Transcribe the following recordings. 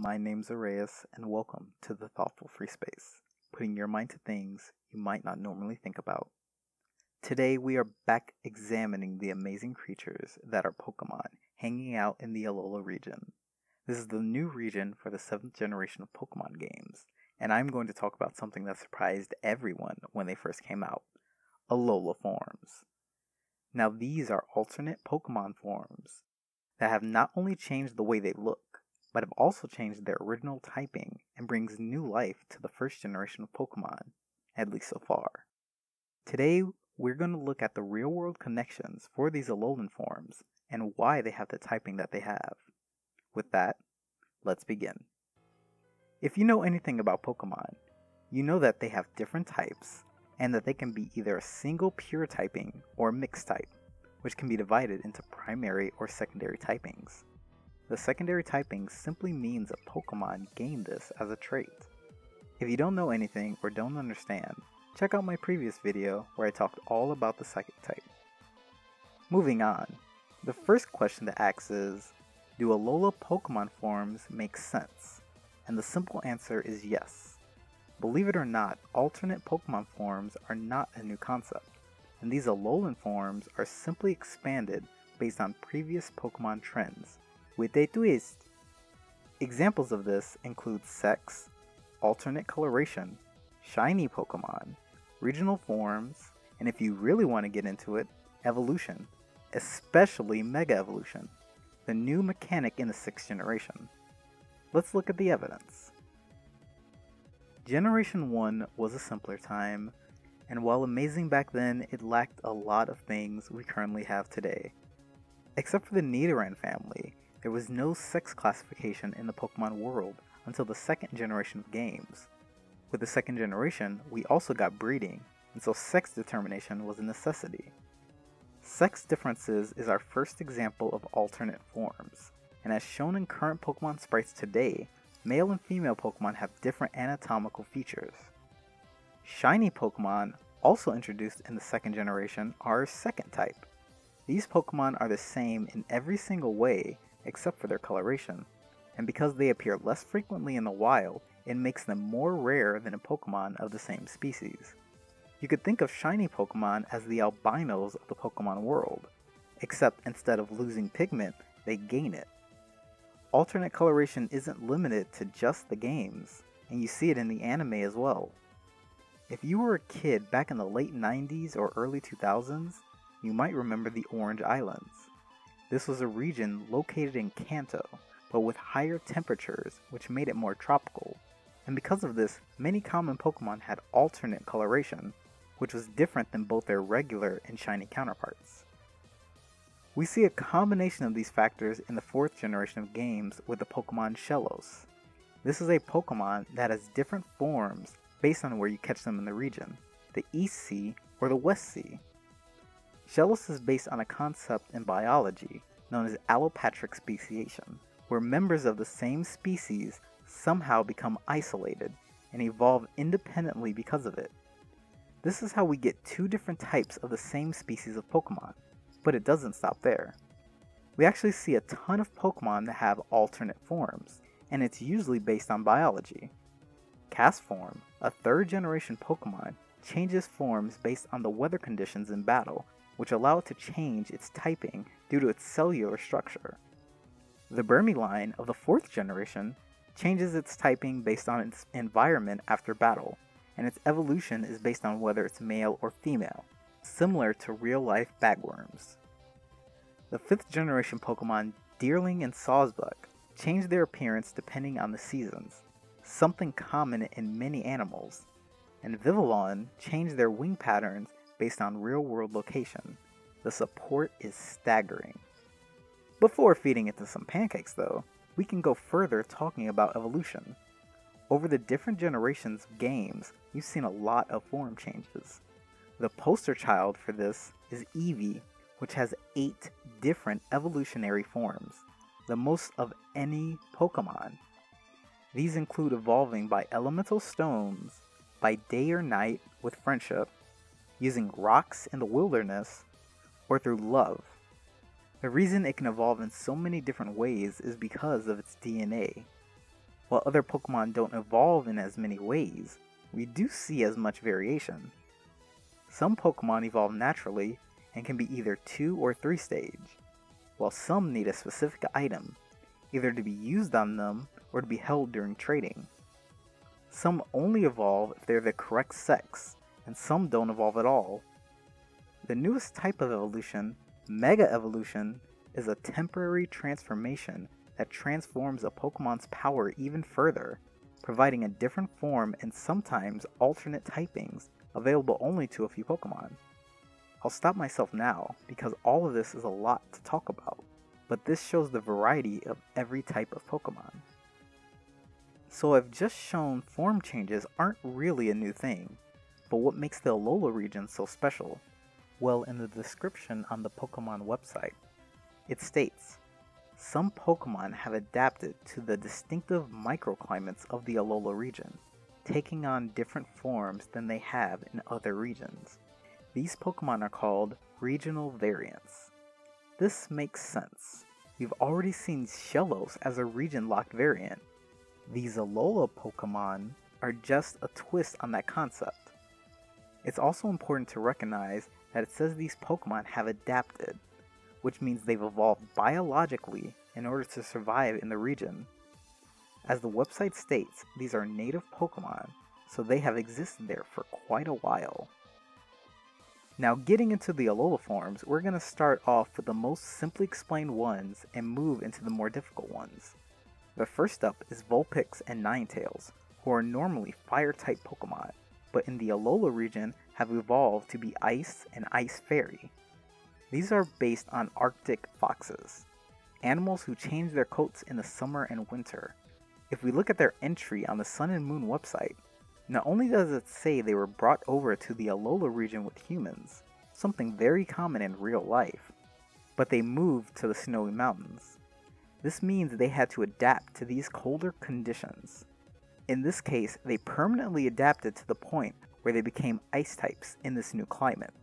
My name's Arias, and welcome to the Thoughtful Free Space, putting your mind to things you might not normally think about. Today we are back examining the amazing creatures that are Pokemon hanging out in the Alola region. This is the new region for the 7th generation of Pokemon games, and I'm going to talk about something that surprised everyone when they first came out, Alola forms. Now these are alternate Pokemon forms that have not only changed the way they look, but have also changed their original typing and brings new life to the first generation of Pokemon, at least so far. Today, we're going to look at the real-world connections for these Alolan forms and why they have the typing that they have. With that, let's begin. If you know anything about Pokemon, you know that they have different types and that they can be either a single pure typing or a mixed type, which can be divided into primary or secondary typings. The secondary typing simply means a Pokemon gained this as a trait. If you don't know anything or don't understand, check out my previous video where I talked all about the psychic type. Moving on, the first question to ask is, do Alola Pokemon forms make sense? And the simple answer is yes. Believe it or not, alternate Pokemon forms are not a new concept, and these Alolan forms are simply expanded based on previous Pokemon trends, with a twist. Examples of this include sex, alternate coloration, shiny Pokemon, regional forms, and if you really want to get into it, evolution, especially Mega Evolution, the new mechanic in the 6th generation. Let's look at the evidence. Generation 1 was a simpler time, and while amazing back then, it lacked a lot of things we currently have today. Except for the Nidoran family, there was no sex classification in the Pokemon world until the 2nd generation of games. With the 2nd generation, we also got breeding, and so sex determination was a necessity. Sex differences is our first example of alternate forms, and as shown in current Pokemon sprites today, male and female Pokemon have different anatomical features. Shiny Pokemon, also introduced in the 2nd generation, are a second type. These Pokemon are the same in every single way except for their coloration, and because they appear less frequently in the wild, it makes them more rare than a Pokemon of the same species. You could think of shiny Pokemon as the albinos of the Pokemon world, except instead of losing pigment, they gain it. Alternate coloration isn't limited to just the games, and you see it in the anime as well. If you were a kid back in the late 90s or early 2000s, you might remember the Orange Islands. This was a region located in Kanto, but with higher temperatures, which made it more tropical. And because of this, many common Pokemon had alternate coloration, which was different than both their regular and shiny counterparts. We see a combination of these factors in the 4th generation of games with the Pokemon Shellos. This is a Pokemon that has different forms based on where you catch them in the region, the East Sea or the West Sea. Shellos is based on a concept in biology known as allopatric speciation, where members of the same species somehow become isolated and evolve independently because of it. This is how we get two different types of the same species of Pokemon, but it doesn't stop there. We actually see a ton of Pokemon that have alternate forms, and it's usually based on biology. Castform, a 3rd generation Pokemon, changes forms based on the weather conditions in battle, which allow it to change its typing due to its cellular structure. The Burmline of the 4th generation changes its typing based on its environment after battle, and its evolution is based on whether it's male or female, similar to real-life bagworms. The 5th generation Pokemon Deerling and Sawsbuck change their appearance depending on the seasons, something common in many animals, and Vivillon change their wing patterns based on real-world location. The support is staggering. Before feeding into some pancakes though, we can go further talking about evolution. Over the different generations of games, we've seen a lot of form changes. The poster child for this is Eevee, which has 8 different evolutionary forms, the most of any Pokemon. These include evolving by elemental stones, by day or night with friendship, using rocks in the wilderness, or through love. The reason it can evolve in so many different ways is because of its DNA. While other Pokemon don't evolve in as many ways, we do see as much variation. Some Pokemon evolve naturally and can be either 2 or 3 stage, while some need a specific item, either to be used on them or to be held during trading. Some only evolve if they're the correct sex, and some don't evolve at all. The newest type of evolution, Mega Evolution, is a temporary transformation that transforms a Pokemon's power even further, providing a different form and sometimes alternate typings available only to a few Pokemon. I'll stop myself now because all of this is a lot to talk about, but this shows the variety of every type of Pokemon. So I've just shown form changes aren't really a new thing, but what makes the Alola region so special? Well, in the description on the Pokemon website, it states, some Pokemon have adapted to the distinctive microclimates of the Alola region, taking on different forms than they have in other regions. These Pokemon are called regional variants. This makes sense. We've already seen Shellos as a region-locked variant. These Alola Pokemon are just a twist on that concept. It's also important to recognize that it says these Pokemon have adapted, which means they've evolved biologically in order to survive in the region. As the website states, these are native Pokemon, so they have existed there for quite a while. Now getting into the Alola forms, we're going to start off with the most simply explained ones and move into the more difficult ones. The first up is Vulpix and Ninetales, who are normally fire-type Pokemon, but in the Alola region have evolved to be Ice and Ice Fairy. These are based on Arctic foxes, animals who change their coats in the summer and winter. If we look at their entry on the Sun and Moon website, not only does it say they were brought over to the Alola region with humans, something very common in real life, but they moved to the snowy mountains. This means they had to adapt to these colder conditions. In this case, they permanently adapted to the point where they became ice types in this new climate.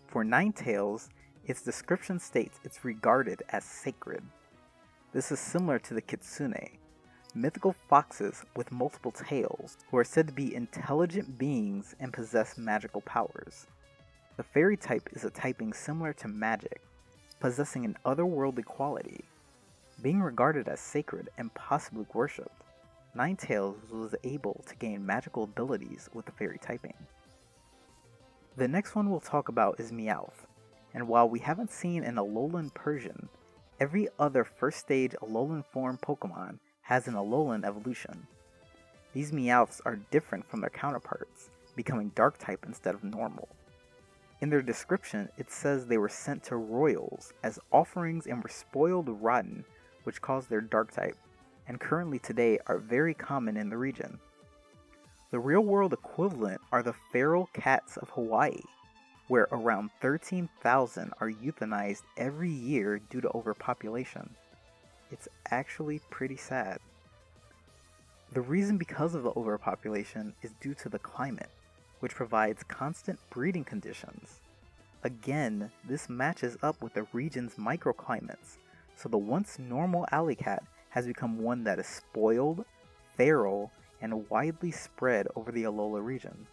For Ninetales, its description states it's regarded as sacred. This is similar to the Kitsune, mythical foxes with multiple tails who are said to be intelligent beings and possess magical powers. The fairy type is a typing similar to magic, possessing an otherworldly quality. Being regarded as sacred and possibly worshipped, Ninetales was able to gain magical abilities with the fairy typing. The next one we'll talk about is Meowth, and while we haven't seen an Alolan Persian, every other first stage Alolan form Pokemon has an Alolan evolution. These Meowths are different from their counterparts, becoming dark type instead of normal. In their description, it says they were sent to royals as offerings and were spoiled rotten, which caused their dark type, and currently today are very common in the region. The real-world equivalent are the feral cats of Hawaii, where around 13,000 are euthanized every year due to overpopulation. It's actually pretty sad. The reason because of the overpopulation is due to the climate, which provides constant breeding conditions. Again, this matches up with the region's microclimates, so the once normal alley cat has become one that is spoiled, feral, and widely spread over the Alola region.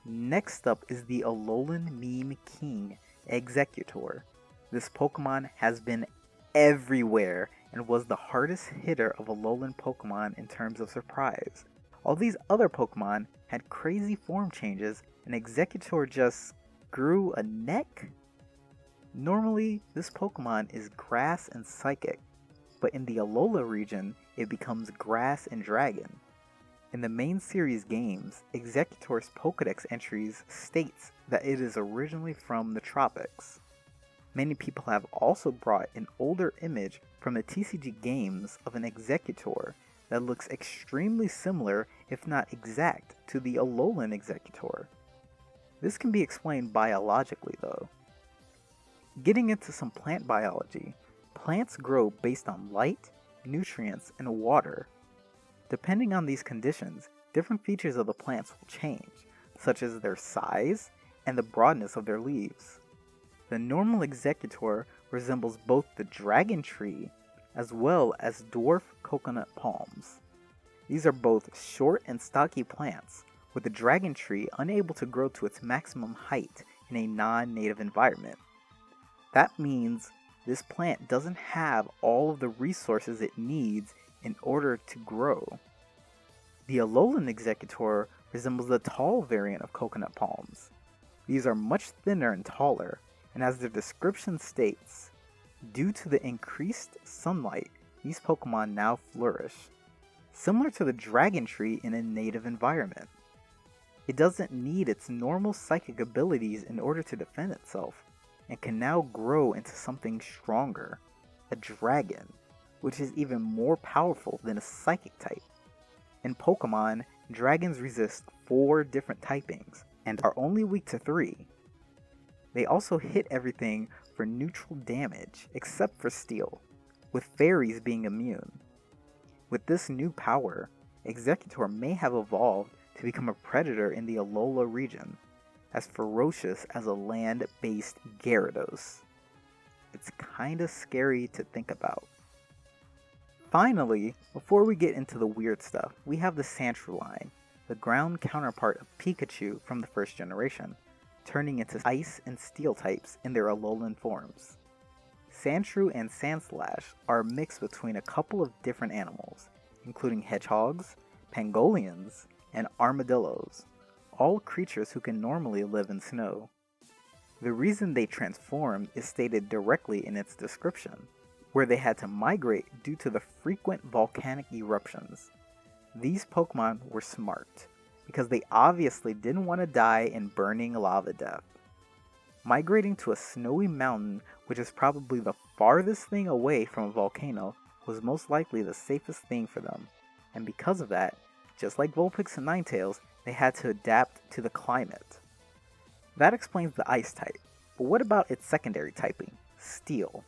Next up is the Alolan Meme King, Exeggutor. This Pokemon has been everywhere and was the hardest hitter of Alolan Pokemon in terms of surprise. All these other Pokemon had crazy form changes and Exeggutor just grew a neck? Normally, this Pokemon is grass and psychic, but in the Alola region, it becomes grass and dragon. In the main series games, Exeggutor's Pokedex entries states that it is originally from the tropics. Many people have also brought an older image from the TCG games of an Exeggutor that looks extremely similar, if not exact, to the Alolan Exeggutor. This can be explained biologically though. Getting into some plant biology, plants grow based on light, nutrients, and water. Depending on these conditions, different features of the plants will change, such as their size and the broadness of their leaves. The normal Exeggutor resembles both the dragon tree as well as dwarf coconut palms. These are both short and stocky plants, with the dragon tree unable to grow to its maximum height in a non-native environment. That means this plant doesn't have all of the resources it needs in order to grow. The Alolan Exeggutor resembles the tall variant of coconut palms. These are much thinner and taller, and as their description states, due to the increased sunlight, these Pokemon now flourish, similar to the dragon tree in a native environment. It doesn't need its normal psychic abilities in order to defend itself, and can now grow into something stronger, a dragon, which is even more powerful than a psychic type. In Pokemon, dragons resist 4 different typings, and are only weak to 3. They also hit everything for neutral damage, except for steel, with fairies being immune. With this new power, Exeggutor may have evolved to become a predator in the Alola region, as ferocious as a land-based Gyarados. It's kinda scary to think about. Finally, before we get into the weird stuff, we have the Sandshrew line, the ground counterpart of Pikachu from the first generation, turning into ice and steel types in their Alolan forms. Sandshrew and Sandslash are a mix between a couple of different animals, including hedgehogs, pangolians, and armadillos, all creatures who can normally live in snow. The reason they transformed is stated directly in its description, where they had to migrate due to the frequent volcanic eruptions. These Pokemon were smart, because they obviously didn't want to die in burning lava death. Migrating to a snowy mountain, which is probably the farthest thing away from a volcano, was most likely the safest thing for them, and because of that, just like Vulpix and Ninetales, they had to adapt to the climate. That explains the ice type, but what about its secondary typing, steel?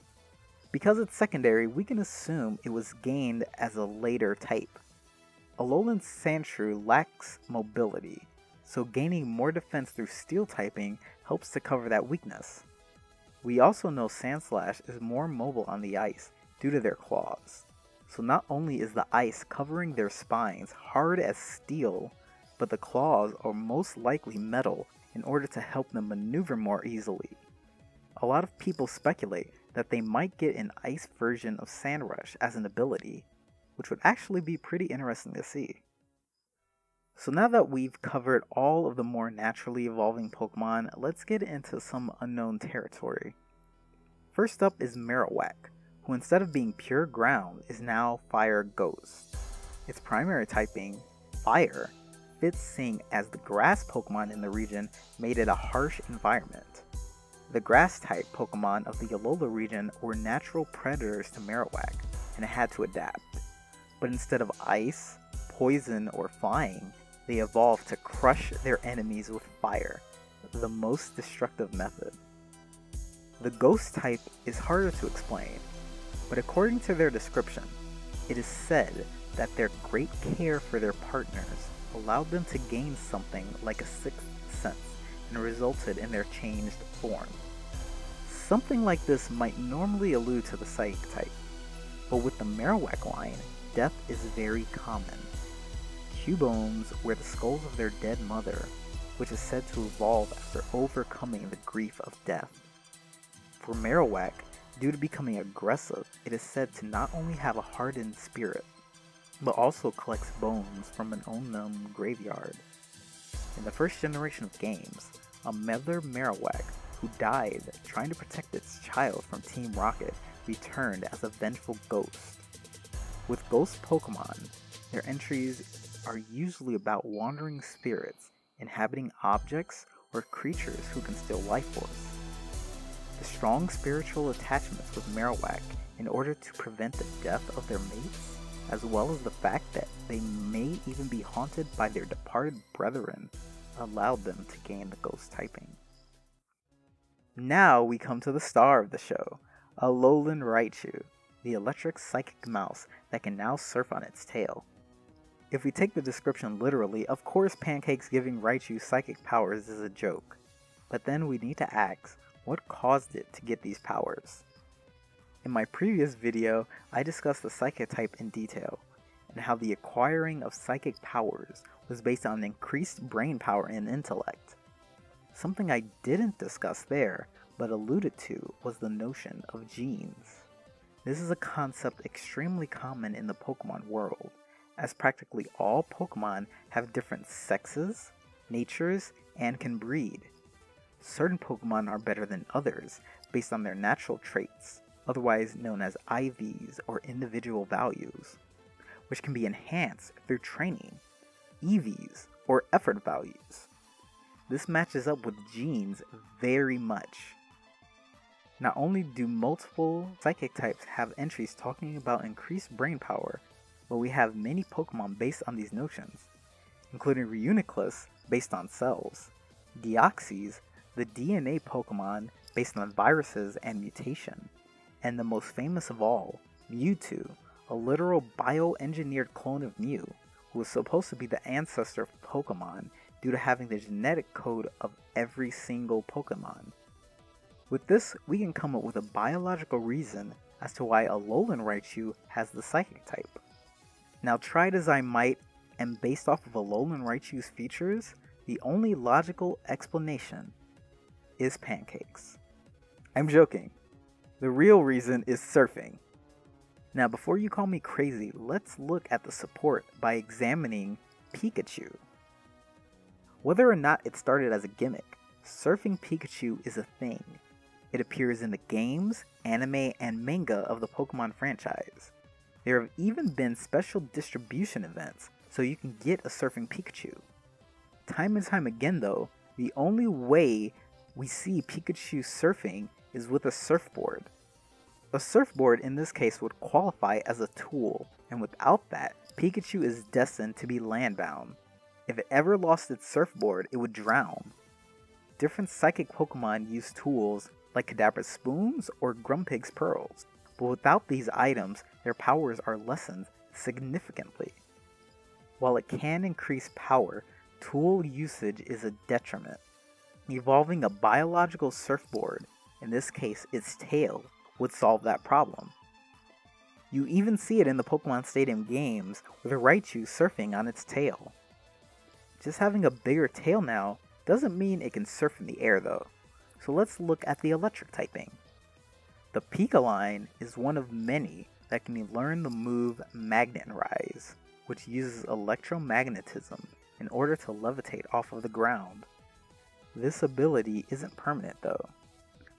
Because it's secondary, we can assume it was gained as a later type. Alolan Sandshrew lacks mobility, so gaining more defense through steel typing helps to cover that weakness. We also know Sandslash is more mobile on the ice due to their claws. So not only is the ice covering their spines hard as steel, but the claws are most likely metal in order to help them maneuver more easily. A lot of people speculate that they might get an ice version of Sandrush as an ability, which would actually be pretty interesting to see. So now that we've covered all of the more naturally evolving Pokemon, let's get into some unknown territory. First up is Marowak, who instead of being pure ground is now Fire Ghost. Its primary typing, Fire, fits seeing as the grass Pokemon in the region made it a harsh environment. The grass type Pokemon of the Alola region were natural predators to Marowak, and it had to adapt. But instead of ice, poison, or flying, they evolved to crush their enemies with fire, the most destructive method. The ghost type is harder to explain, but according to their description, it is said that their great care for their partners allowed them to gain something like a sixth sense and resulted in their changed form. Something like this might normally allude to the psychic type, but with the Marowak line, death is very common. Cubones wear the skulls of their dead mother, which is said to evolve after overcoming the grief of death. For Marowak, due to becoming aggressive, it is said to not only have a hardened spirit, but also collects bones from an unknown graveyard. In the first generation of games, a mother Marowak who died trying to protect its child from Team Rocket returned as a vengeful ghost. With ghost Pokemon, their entries are usually about wandering spirits, inhabiting objects, or creatures who can steal life force. The strong spiritual attachments with Marowak in order to prevent the death of their mates, as well as the fact that they may even be haunted by their departed brethren, allowed them to gain the ghost typing. Now we come to the star of the show, Alolan Raichu, the electric psychic mouse that can now surf on its tail. If we take the description literally, of course Pancakes giving Raichu psychic powers is a joke, but then we need to ask, what caused it to get these powers? In my previous video, I discussed the psychic type in detail, and how the acquiring of psychic powers was based on increased brain power and intellect. Something I didn't discuss there, but alluded to, was the notion of genes. This is a concept extremely common in the Pokemon world, as practically all Pokemon have different sexes, natures, and can breed. Certain Pokemon are better than others based on their natural traits, otherwise known as IVs or individual values, which can be enhanced through training, EVs or effort values. This matches up with genes very much. Not only do multiple psychic types have entries talking about increased brain power, but we have many Pokemon based on these notions, including Reuniclus based on cells, Deoxys, the DNA Pokemon based on viruses and mutation, and the most famous of all, v.II, a literal bioengineered clone of Mew, who was supposed to be the ancestor of Pokemon due to having the genetic code of every single Pokemon. With this, we can come up with a biological reason as to why Alolan Raichu has the psychic type. Now, tried as I might, and based off of Alolan Raichu's features, the only logical explanation is pancakes. I'm joking. The real reason is surfing. Now, before you call me crazy, let's look at the support by examining Pikachu. Whether or not it started as a gimmick, surfing Pikachu is a thing. It appears in the games, anime, and manga of the Pokemon franchise. There have even been special distribution events so you can get a surfing Pikachu. Time and time again though, the only way we see Pikachu surfing is with a surfboard. A surfboard in this case would qualify as a tool, and without that, Pikachu is destined to be landbound. If it ever lost its surfboard, it would drown. Different psychic Pokemon use tools like Kadabra's spoons or Grumpig's pearls, but without these items, their powers are lessened significantly. While it can increase power, tool usage is a detriment. Evolving a biological surfboard, in this case its tail, would solve that problem. You even see it in the Pokemon Stadium games with a Raichu surfing on its tail. Just having a bigger tail now doesn't mean it can surf in the air though, so let's look at the electric typing. The Pika line is one of many that can learn the move Magnet Rise, which uses electromagnetism in order to levitate off of the ground. This ability isn't permanent though,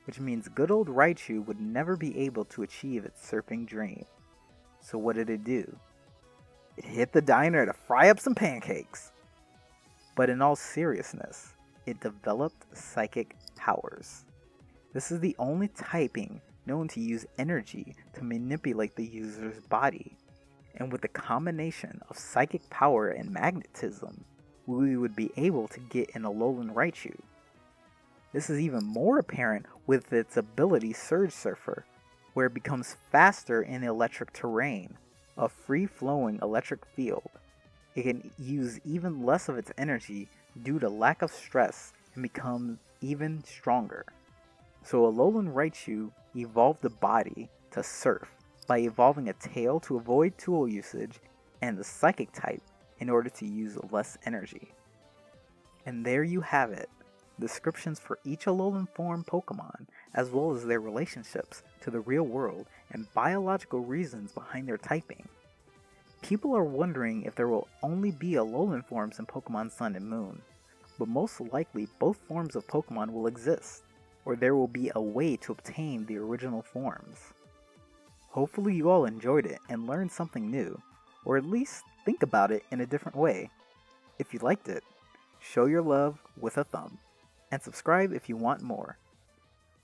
which means good old Raichu would never be able to achieve its surfing dream. So what did it do? It hit the diner to fry up some pancakes! But in all seriousness, it developed psychic powers. This is the only typing known to use energy to manipulate the user's body, and with the combination of psychic power and magnetism, we would be able to get an Alolan Raichu. This is even more apparent with its ability Surge Surfer, where it becomes faster in electric terrain, a free-flowing electric field. It can use even less of its energy due to lack of stress and become even stronger. So Alolan Raichu evolved the body to surf by evolving a tail to avoid tool usage and the psychic type in order to use less energy. And there you have it, descriptions for each Alolan form Pokemon, as well as their relationships to the real world and biological reasons behind their typing. People are wondering if there will only be Alolan forms in Pokemon Sun and Moon, but most likely both forms of Pokemon will exist, or there will be a way to obtain the original forms. Hopefully you all enjoyed it and learned something new, or at least think about it in a different way. If you liked it, show your love with a thumb, and subscribe if you want more.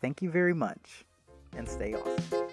Thank you very much, and stay awesome.